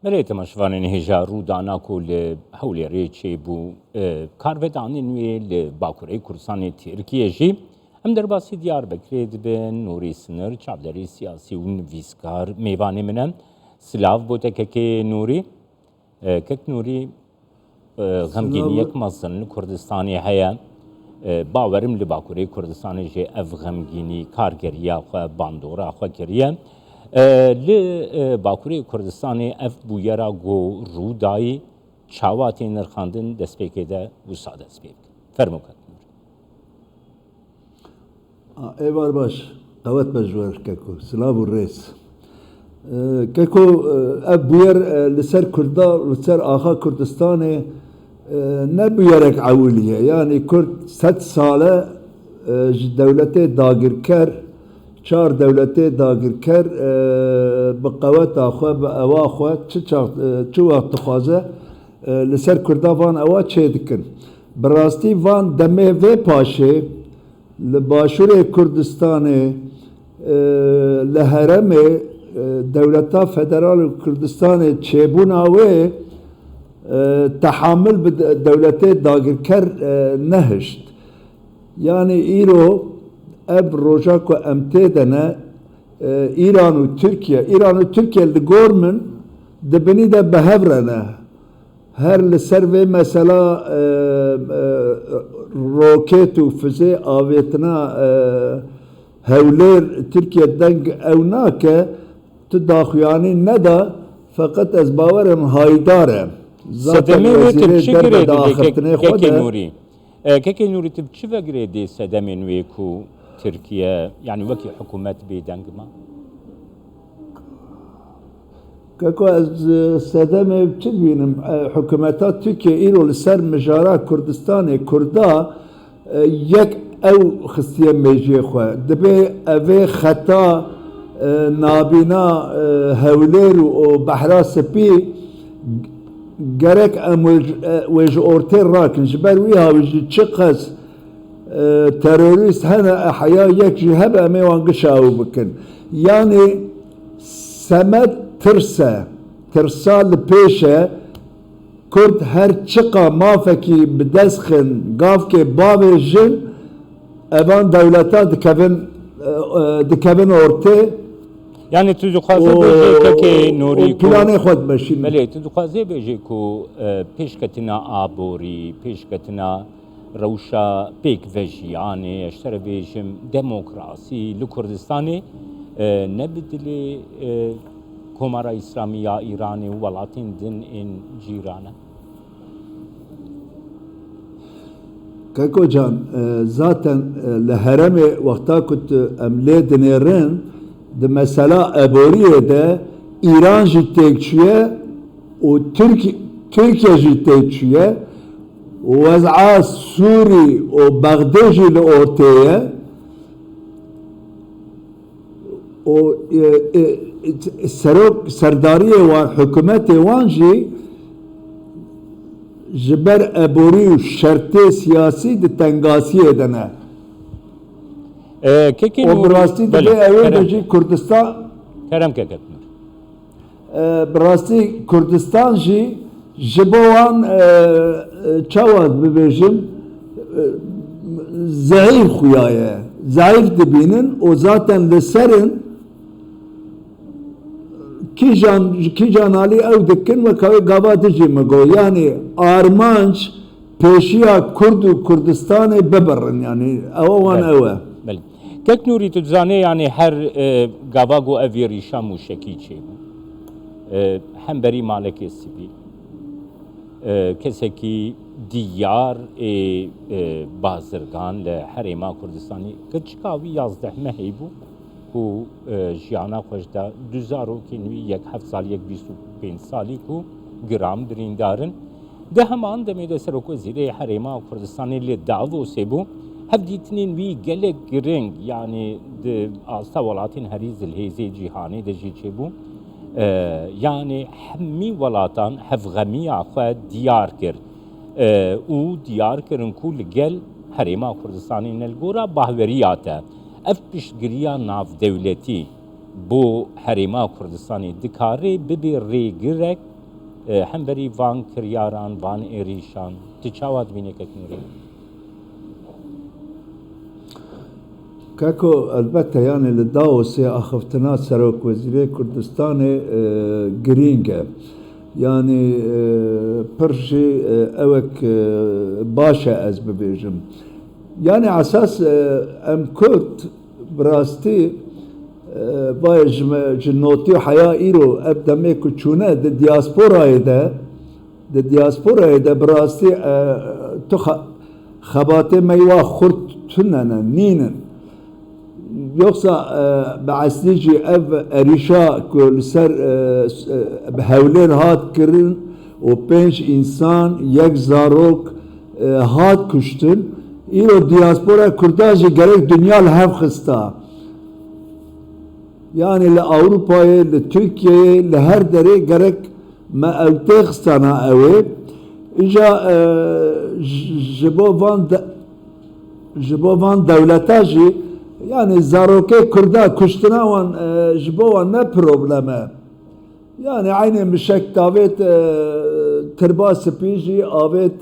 مليت مشفانين هجا رودانا كل حولي ريتشي بو كارفداني نوي لباكوري كورساني تركيا جي ام در باسی دیار بکرید بن نوری سنر چابلری سیاسی و نویسکار میوانی منن سلاف بوده که نوری کک نوری غمگینیک مزن کردستانی هیا باورم لباکوری کردستانی جه اف غمگینی کارگریا خو باندورا خو کریه ل باکوری کردستانی اف بویرا گو رودای چاواتی نرخاندن دسپیکه ده وساده سپیک فرموکت ايوار باش قوات بجوار كاكو سلام الرئيس كاكو ابوير لسر كردا لسر اخا كردستاني نبويرك عوليه يعني كرد 7 ساله دولتي داگركر 4 دولتي داگركر بقوات اخو باواخو چو وقت خوازه لسر كردا وان اوا چه دكن براستي وان دمه و پاشه لباشور کردستان لهرم دولتا فدرال کردستان چبونا و تحمل به دولت داگرکر نهشت یعنی ایرو اب روجا کو امتدنه ایران و ترکیه لگورمن دبنی ده بهورنه هر لسر و مثلا روکت و فضه آویتنا هولر ترکیه دنگ او ناکه تداخیانی ندا فقط از باورم هایداره صدمه و تبچه گریدی که نوری که نوری تبچه و گریدی صدمه نوی کو ترکیه یعنی وکی حکومت بیدنگ ما كاكو صدام بتبين حكومات تركيا إيرو لسر مجارا كردستاني كردا يك أو خصية ميجي خو دبي أبي خطا نابينا هولير وبحرا سبي جرك ويج أورتين راكن جبر ويها ويجي تشقص تروريست هنا أحياء يك جهب أمي وانقشاو بكن يعني سمت ترسا لپیشه کرد هر چقا مافکی بدسخن گاف که باویجن اوان دولتا دکبن ارته یعنی تو دخوازه بیجه که نوری کو پلانه خود بشین بله تو دخوازه بیجه کو پیشکتنا آبوری پیشکتنا روشا پیک وجیانه اشتر بیجم دموکراسی لکردستانی نبدلی كومارا إسلامية إيراني ولاتين دين إن جيرانه كاكو جان ذاتا لهرم وقتا كنت أملي دنيرين ده مسألة أبورية ده إيران جي تيكشيه و تركيا جي تيكشيه ووزعا سوري و بغدادي لأورتيه و سرداری و حکومت وانجی جبر ابوری و شرط سیاسی ده تنگاسی دنه و براستی ده اوه بجی کردستان کرم که کتنر براستی کردستان جی جبوان چاواد ببیجم ضعیف خویایه ضعیف دبینن و ذاتن لسرن کی جانالی او دکن و کوی گاواتجی مگو یعنی آرمانج پیشیا کرد و کردستان ببرن یعنی اوان اوه بله کک نوری تزانه یعنی هر گاواگو اویری شامو شکی چه هم بری مالک سیبی کسی که دیار بازرگان لحرما کردستانی کچکاوی 11 مهی بو کو جیانا خوش دا 2000 کی نوی 7 سال 25 سالی کو گرام بریندارن ده همان دمی ده سرکو زیره حرما کردستانی لی دعوو سیبو هف دیتنین وی گلک گرنگ یعنی ده آستا ولاتین هریز الهیزی جیهانی ده جی چه بو یعنی همی ولاتان هفغمی آخواه دیار کر او دیار کرن کو لگل حرما کردستانی نلگورا باهوریاته اف پیشگیریا ناف دولتی بو حریما کردستانی دکاری ببی ریگرک هەمبەری وان کریاران وان ئێریشان تچاوات بینێکێک نوری كاكو البته يعني للداوسي اخفتنا سروك وزيري كردستان جرينجا يعني برشي اوك باشا از ببيجم يعني اساس ام كرد براستي بايج جنوتي حياة ايرو ابدا ميكو تشونا دي دياسبورا ده براستي تخ خباتي ميوا خرد تننا نينن yoksa بعسليجي ev erişa kölser hevler hat kirin o penç insan yek zarok hat kuştun İro diaspora Kurdajı gerek dünya hev xista yani le Avrupa'ya le Türkiye'ye le her dere gerek ma evte xistana evi İca jibo van devletajı yani zaroke Kurda kuştuna wan jibo ne probleme yani aynı mişek davet terba spiji avet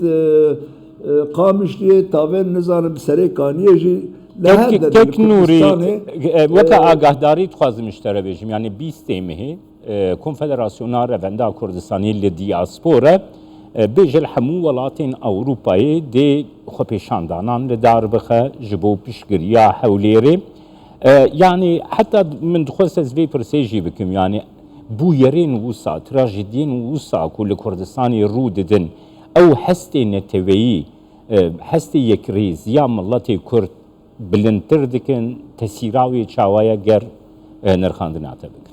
qamışliye taven nizanım serekaniye ji tek nuri vaka agahdari twazım iştere bejim yani bistemihi konfederasyona revenda Kurdistanî li diaspora bejel hemû welatên Ewropayê dê xwepêşandanan li dar bixe ji bo piştgiriya hewlêrê yani heta min dixwest ez vê pirsê jî bikim yani bû yerên wisa trajediyên wisa ku li Kurdistanê rû didin ew hestê neteweyî hestê yekrîz ya milletê Kurd bilindtir dikin tesîra wê çawaya ger nirxandina te bikir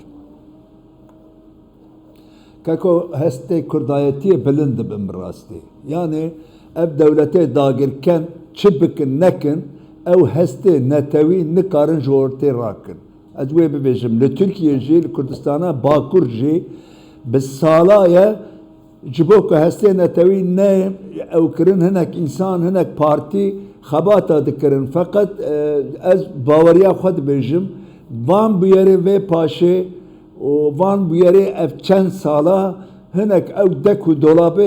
Kako heste Kurdayetiye bilindi bin rastı. Yani ev devlete dagirken çıbıkın nekin ev heste netevi nikarın jorte rakın. Ez ve bebejim le Türkiye jil Kurdistan'a Bakur jil bis salaya ciboko heste netevi ne ev kirin hinek insan hinek parti xabata dikirin fakat ez bavariya xwed bejim van bu yere ve paşe o van bu yere ev çend sala hinek ev deku dolabı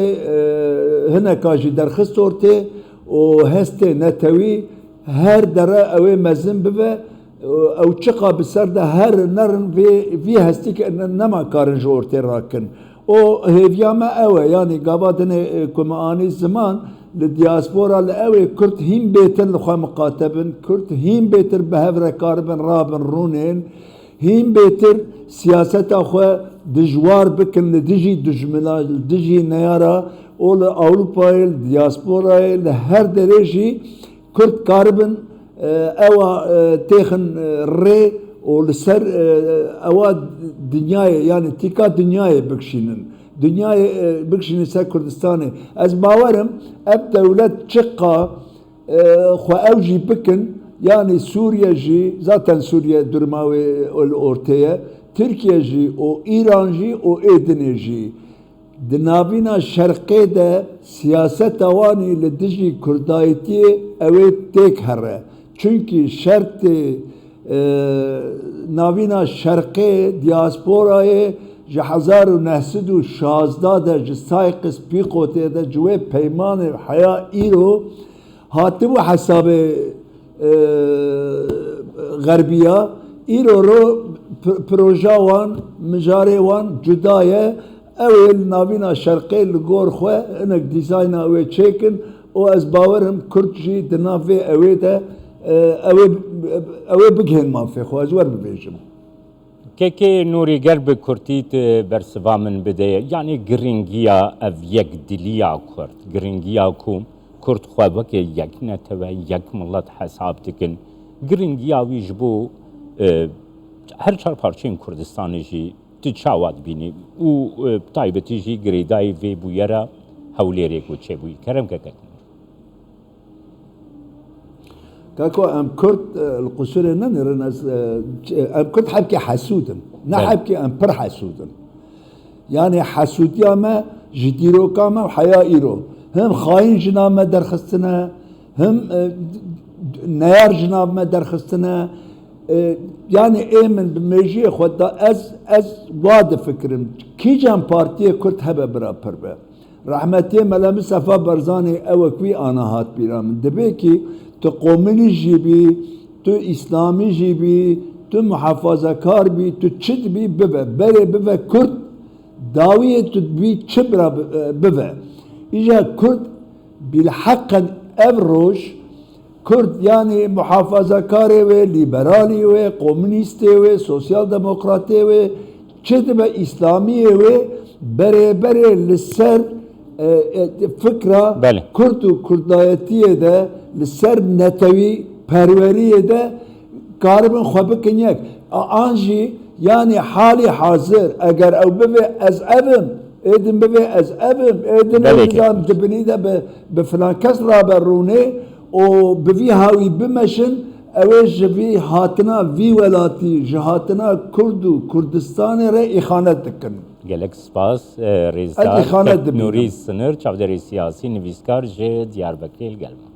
hinek ajı derxist orte o heste netevi her dere ev mezin bibe ev çıqa biser de her nerin vi hesti ki nema karınca orte rakın o heviyame ev yani gabadine kumaani zaman li diaspora li ev Kürt him betir li xwe muqatebin Kürt him betir behevre karibin rabin rûnên him betir siyaseta xwe dijwar bikin li dijî dijmila li dijî neyara o li Avrupayê li diasporayê li her derê jî Kürt karibin ewa têxin rê o li ser ewa dünyayê yani tika dünyayê bikişînin dünyayê bikişînin ser Kurdistanê ez bawerim ev devlet çıqa xwe ew jî bikin yani Suriye jî zaten Suriye durma wê ortaya Türkiye jî o İran jî o Êdinê jî di navîna şerqê de siyaseta wanî li dijî Kurdayetiyê ew ê têk here çünkü şertê navîna şerqê diasporayê ji 1916 de ji Saykis Pîxotê de ji wê peymanê heya îro hatibû hesabê Gerbiya îro ro proja wan mijarê wan cuda ye ew ê navîna şerqê li gor xwe hinek dîzayna wê çêkin û ez bawerim Kurd jî di nav vê ewê de ew ê bigihên mafê xwe ez wer bibêjim Keke nuri ger bi Kurtît bersiva min bide yani giringiya ev yekdiliya Kurd giringiya ku Kurd xwe wekê yek neteve yek millet hesab dikin giringiya wî ji bo her çar parçeyên Kurdistanê jî tu çawa dibînî û taybetî jî girêdayî vê bûyera hewlêrê ku çêbûyî kerem kekek Kako em Kürt li qusurê nenirin em Kürt hepkê hesûdin ne hepkê em pir hesûdin yani hesûdiya me ji dîroka me heya îro him xayîn jina me derxistine him neyar jina me derxistine yani emin bimejiyê xwe da ez wa difikirim kîjan partiyê Kurd hebe bira pir be. Rahmetiyê Melemi Sefa Barzanî ew wî ana hat bîra min dibe ki tu komünîst jî bî, tu İslamî jî bî, tu muhafazakar bî, tu çi dibî bibe. Berê bive Kurd dawiyê tu dibî çi bira bive. İja Kurd bilheqen ev roj Kurd yani muhafazakarê ve liberalî ve komünîstê ve sosyal demokratê ve çi dibe İslamiyê ve berêberê li ser fikra Bele. Kurd û Kurdayetiyê de li ser netewî perweriyê de karibin xwe bikin yek. An jî yani halî hazir eger ew bibe ez evim êdin bibe ez evim êdin Belki. êdin dibinî de bi filan kes raberûnê û bi vî hawî bimeşin ew ê ji vî hatina vî welatî ji hatina Kurd û Kurdistanê re îxanet dikin. Gelek spas Ez rêzdar îxanet dibînim. Nurî Sınır çavderê siyasî nivîskar ji Diyarbekirê gelme.